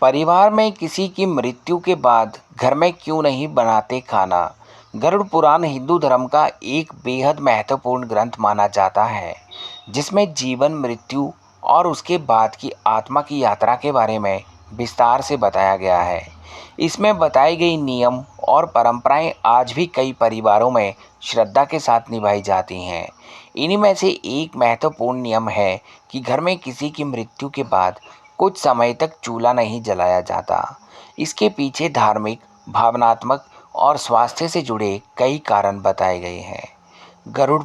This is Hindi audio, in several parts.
परिवार में किसी की मृत्यु के बाद घर में क्यों नहीं बनाते खाना। गरुड़ पुराण हिंदू धर्म का एक बेहद महत्वपूर्ण ग्रंथ माना जाता है, जिसमें जीवन, मृत्यु और उसके बाद की आत्मा की यात्रा के बारे में विस्तार से बताया गया है। इसमें बताई गई नियम और परंपराएं आज भी कई परिवारों में श्रद्धा के साथ निभाई जाती हैं। इन्हीं में से एक महत्वपूर्ण नियम है कि घर में किसी की मृत्यु के बाद कुछ समय तक चूल्हा नहीं जलाया जाता। इसके पीछे धार्मिक, भावनात्मक और स्वास्थ्य से जुड़े कई कारण बताए गए हैं। गरुड़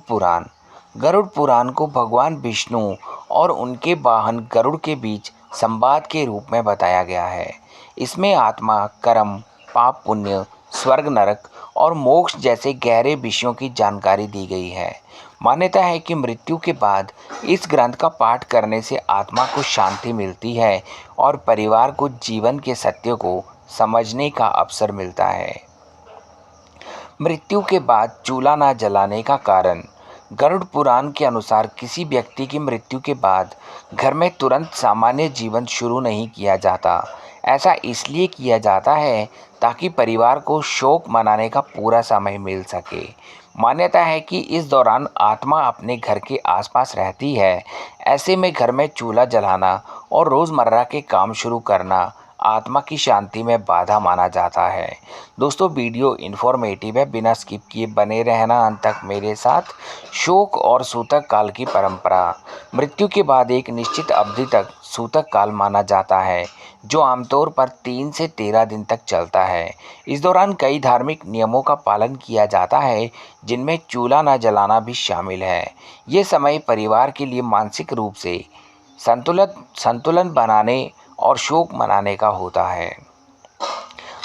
पुराण को भगवान विष्णु और उनके वाहन गरुड़ के बीच संवाद के रूप में बताया गया है। इसमें आत्मा, कर्म, पाप पुण्य, स्वर्ग नरक और मोक्ष जैसे गहरे विषयों की जानकारी दी गई है। मान्यता है कि मृत्यु के बाद इस ग्रंथ का पाठ करने से आत्मा को शांति मिलती है और परिवार को जीवन के सत्य को समझने का अवसर मिलता है। मृत्यु के बाद चूल्हा न जलाने का कारण। गरुड़ पुराण के अनुसार किसी व्यक्ति की मृत्यु के बाद घर में तुरंत सामान्य जीवन शुरू नहीं किया जाता। ऐसा इसलिए किया जाता है ताकि परिवार को शोक मनाने का पूरा समय मिल सके। मान्यता है कि इस दौरान आत्मा अपने घर के आसपास रहती है। ऐसे में घर में चूल्हा जलाना और रोज़मर्रा के काम शुरू करना आत्मा की शांति में बाधा माना जाता है। दोस्तों, वीडियो इन्फॉर्मेटिव है, बिना स्किप किए बने रहना अंत तक मेरे साथ। शोक और सूतक काल की परंपरा। मृत्यु के बाद एक निश्चित अवधि तक सूतक काल माना जाता है, जो आमतौर पर 3 से 13 दिन तक चलता है। इस दौरान कई धार्मिक नियमों का पालन किया जाता है, जिनमें चूल्हा न जलाना भी शामिल है। ये समय परिवार के लिए मानसिक रूप से संतुलन बनाने और शोक मनाने का होता है।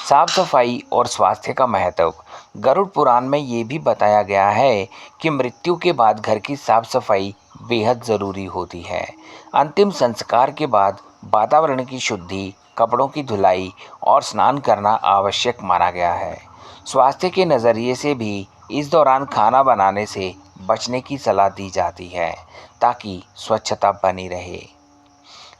साफ सफाई और स्वास्थ्य का महत्व। गरुड़ पुराण में ये भी बताया गया है कि मृत्यु के बाद घर की साफ सफाई बेहद ज़रूरी होती है। अंतिम संस्कार के बाद वातावरण की शुद्धि, कपड़ों की धुलाई और स्नान करना आवश्यक माना गया है। स्वास्थ्य के नज़रिए से भी इस दौरान खाना बनाने से बचने की सलाह दी जाती है, ताकि स्वच्छता बनी रहे।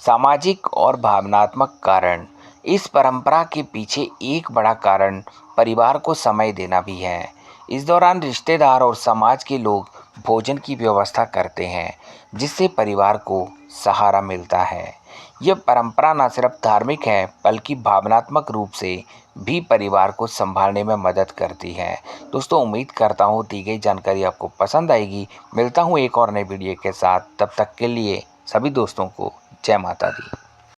सामाजिक और भावनात्मक कारण। इस परंपरा के पीछे एक बड़ा कारण परिवार को समय देना भी है। इस दौरान रिश्तेदार और समाज के लोग भोजन की व्यवस्था करते हैं, जिससे परिवार को सहारा मिलता है। यह परंपरा न सिर्फ धार्मिक है, बल्कि भावनात्मक रूप से भी परिवार को संभालने में मदद करती है। दोस्तों, उम्मीद करता हूँ दी गई जानकारी आपको पसंद आएगी। मिलता हूँ एक और नए वीडियो के साथ, तब तक के लिए सभी दोस्तों को जय माता दी।